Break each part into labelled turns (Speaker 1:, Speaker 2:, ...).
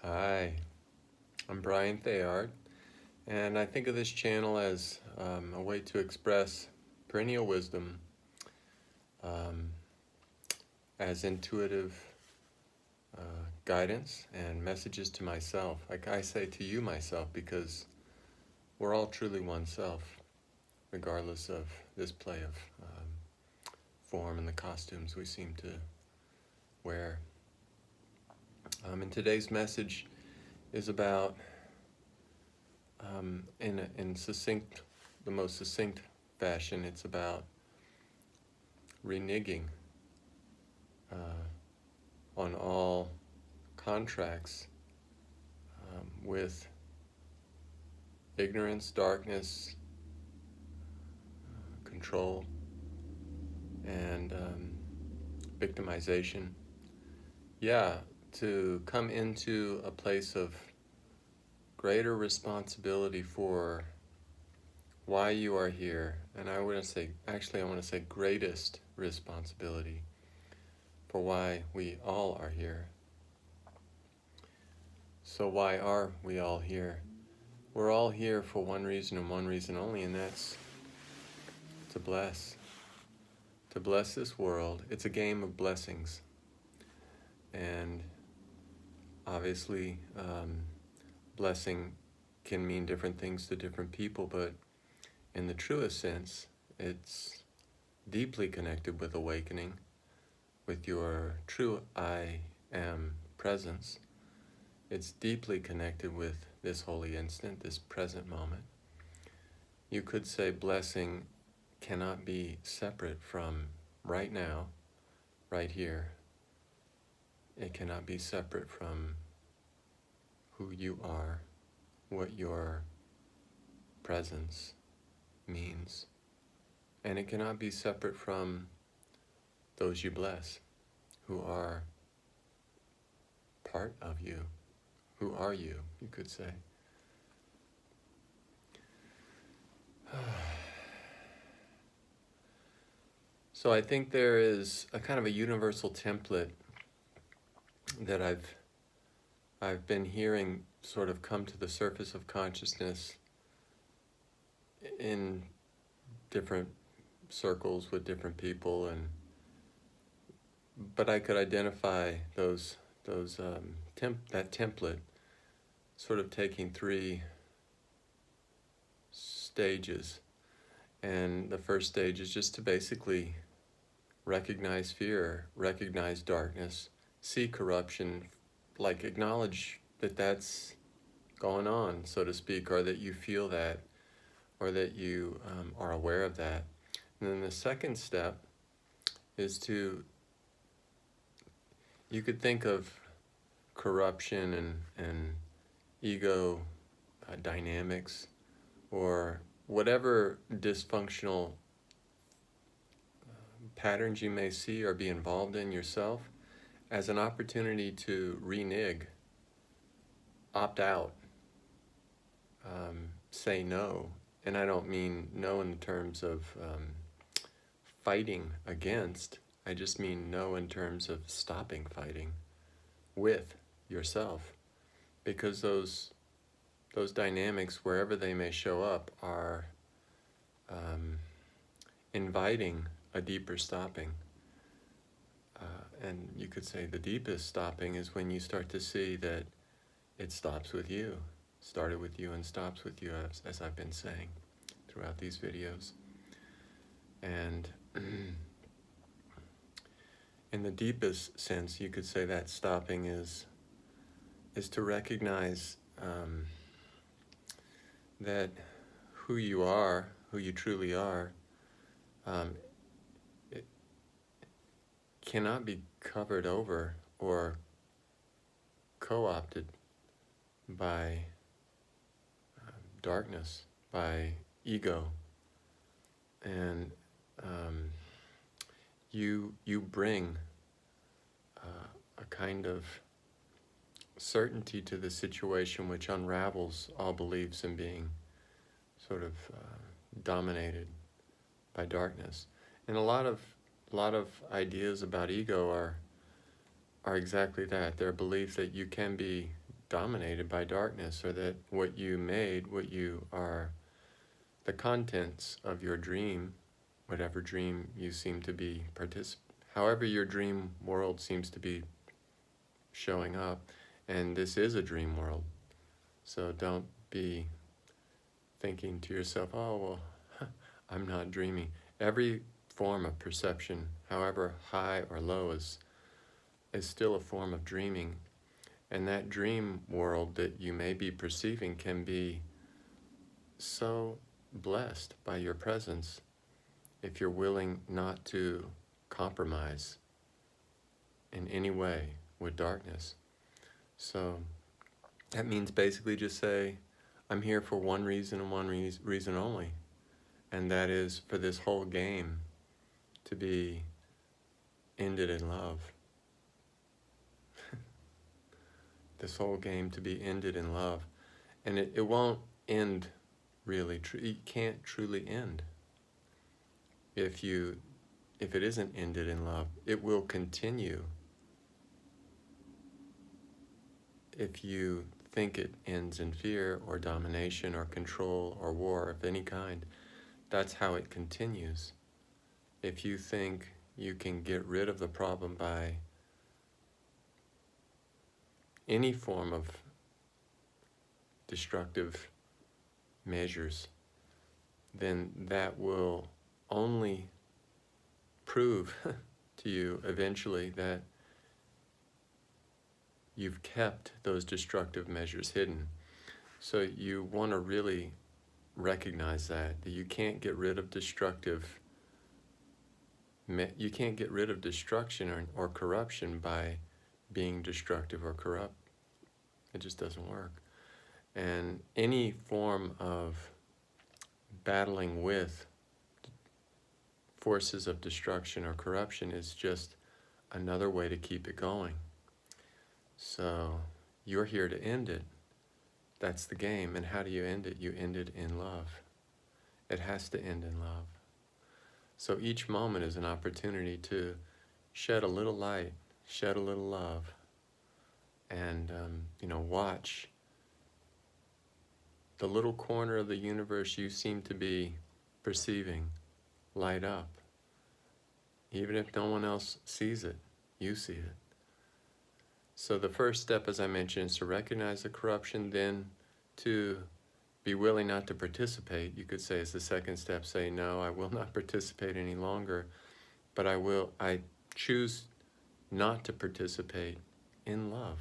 Speaker 1: Hi, I'm Brian Thayard, and I think of this channel as a way to express perennial wisdom um, as intuitive guidance and messages to myself. Like I say to you, myself, because we're all truly oneself, regardless of this play of form and the costumes we seem to wear. And today's message is about, in the most succinct fashion, it's about reneging on all contracts with ignorance, darkness, control, and victimization. Yeah, to come into a place of greater responsibility for why you are here. And I want to say greatest responsibility for why we all are here. So why are we all here? We're all here for one reason and one reason only, and that's to bless. To bless this world. It's a game of blessings. And obviously, blessing can mean different things to different people, but in the truest sense, it's deeply connected with awakening, with your true I am presence. It's deeply connected with this holy instant, this present moment. You could say blessing cannot be separate from right now, right here. It cannot be separate from who you are, what your presence means. And it cannot be separate from those you bless, who are part of you. Who are you, you could say. So I think there is a kind of a universal template that I've been hearing sort of come to the surface of consciousness in different circles with different people, but I could identify that template sort of taking three stages. And the first stage is just to basically recognize fear, recognize darkness, see corruption, like acknowledge that that's going on, so to speak, or that you feel that, or that you are aware of that. And then the second step is you could think of corruption and ego dynamics, or whatever dysfunctional patterns you may see or be involved in yourself, as an opportunity to renege, opt out, say no. And I don't mean no in terms of fighting against. I just mean no in terms of stopping fighting with yourself. Because those dynamics, wherever they may show up, are inviting a deeper stopping. And you could say the deepest stopping is when you start to see that it stops with you, started with you and stops with you, as I've been saying throughout these videos. And in the deepest sense, you could say that stopping is to recognize that who you are, who you truly are, it cannot be covered over or co-opted by darkness, by ego. And you bring a kind of certainty to the situation which unravels all beliefs in being sort of dominated by darkness. And a lot of ideas about ego are exactly that. They're beliefs that you can be dominated by darkness, or that what you made, what you are, the contents of your dream, whatever dream you seem to be however your dream world seems to be showing up, and this is a dream world. So don't be thinking to yourself, oh, well, I'm not dreaming. Every form of perception, however high or low, is still a form of dreaming. And that dream world that you may be perceiving can be so blessed by your presence if you're willing not to compromise in any way with darkness. So that means basically just say, I'm here for one reason and one reason only. And that is for this whole game to be ended in love. This whole game to be ended in love. And it won't end really. It can't truly end. If it isn't ended in love, it will continue. If you think it ends in fear or domination or control or war of any kind, that's how it continues. If you think you can get rid of the problem by any form of destructive measures, then that will only prove to you eventually that you've kept those destructive measures hidden. So you want to really recognize that you can't get rid of you can't get rid of destruction or corruption by being destructive or corrupt. It just doesn't work. And any form of battling with forces of destruction or corruption is just another way to keep it going. So you're here to end it. That's the game. And how do you end it? You end it in love. It has to end in love. So each moment is an opportunity to shed a little light, shed a little love, and watch the little corner of the universe you seem to be perceiving light up. Even if no one else sees it, you see it. So the first step, as I mentioned, is to recognize the corruption, then to be willing not to participate. You could say as the second step, say, no, I will not participate any longer, but I choose not to participate in love.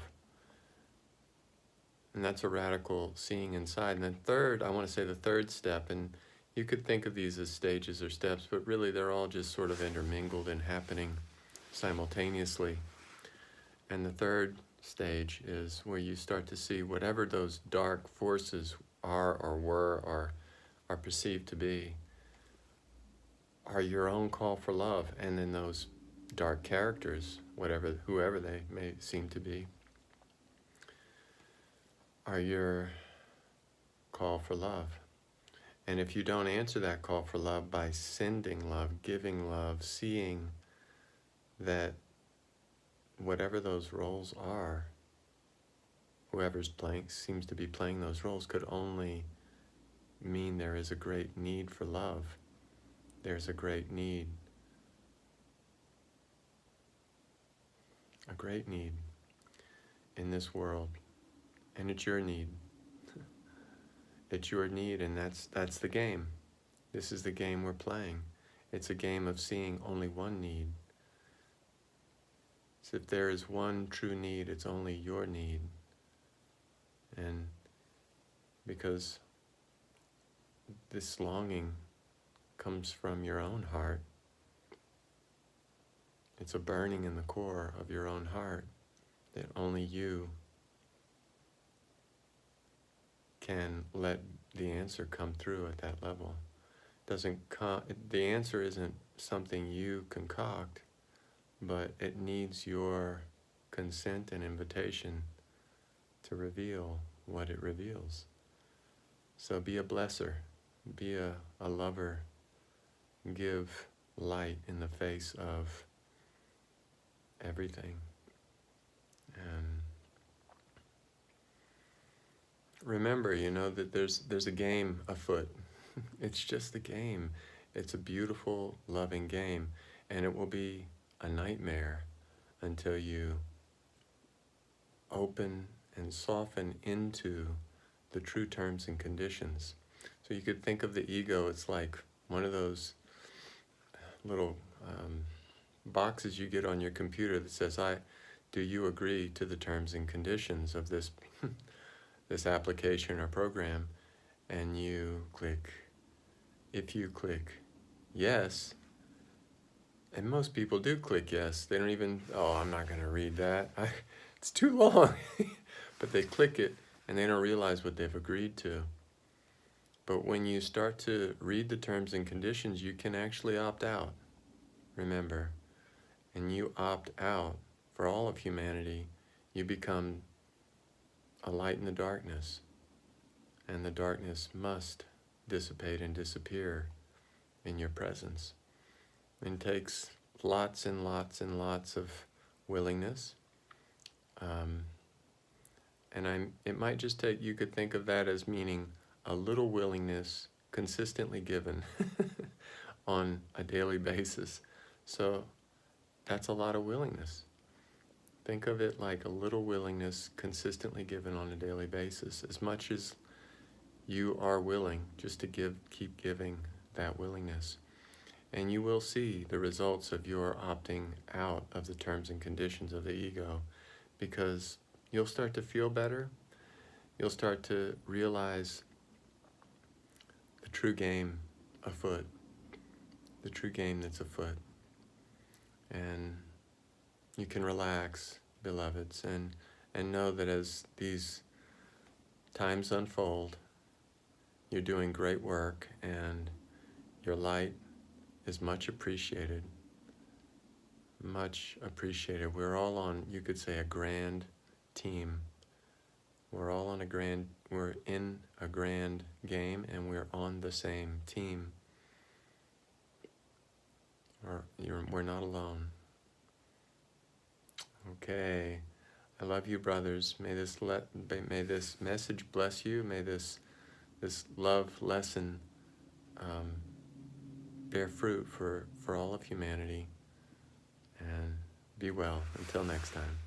Speaker 1: And that's a radical seeing inside. And then third, I want to say the third step, and you could think of these as stages or steps, but really they're all just sort of intermingled and happening simultaneously. And the third stage is where you start to see whatever those dark forces are or were or are perceived to be are your own call for love. And then those dark characters, whoever they may seem to be, are your call for love. And if you don't answer that call for love by sending love, giving love, seeing that whatever those roles are, whoever's seems to be playing those roles could only mean there is a great need for love. There's a great need in this world. And it's your need. It's your need, and that's the game. This is the game we're playing. It's a game of seeing only one need. So if there is one true need, it's only your need. And because this longing comes from your own heart, it's a burning in the core of your own heart that only you can let the answer come through at that level. The answer isn't something you concoct, but it needs your consent and invitation to reveal what it reveals. So be a blesser, be a lover, give light in the face of everything. And remember, that there's a game afoot. It's just a game. It's a beautiful, loving game, and it will be a nightmare until you open and soften into the true terms and conditions. So you could think of the ego, it's like one of those little boxes you get on your computer that says, do you agree to the terms and conditions of this this application or program? And you click. If you click yes, and most people do click yes, they don't even, I'm not going to read that. It's too long. But they click it and they don't realize what they've agreed to. But when you start to read the terms and conditions, you can actually opt out, remember. And you opt out for all of humanity, you become a light in the darkness. And the darkness must dissipate and disappear in your presence. It takes lots and lots and lots of willingness. It might just take, you could think of that as meaning a little willingness consistently given on a daily basis. So that's a lot of willingness. Think of it like a little willingness consistently given on a daily basis, as much as you are willing just to keep giving that willingness. And you will see the results of your opting out of the terms and conditions of the ego, because you'll start to feel better. You'll start to realize the true game afoot, the true game that's afoot. And you can relax, beloveds, and know that as these times unfold, you're doing great work, and your light is much appreciated. Much appreciated. We're all on, you could say, a grand team. We're in a grand game, and we're on the same team. We're not alone. Okay. I love you, brothers. May this message bless you. May this love lesson bear fruit for all of humanity. And be well. Until next time.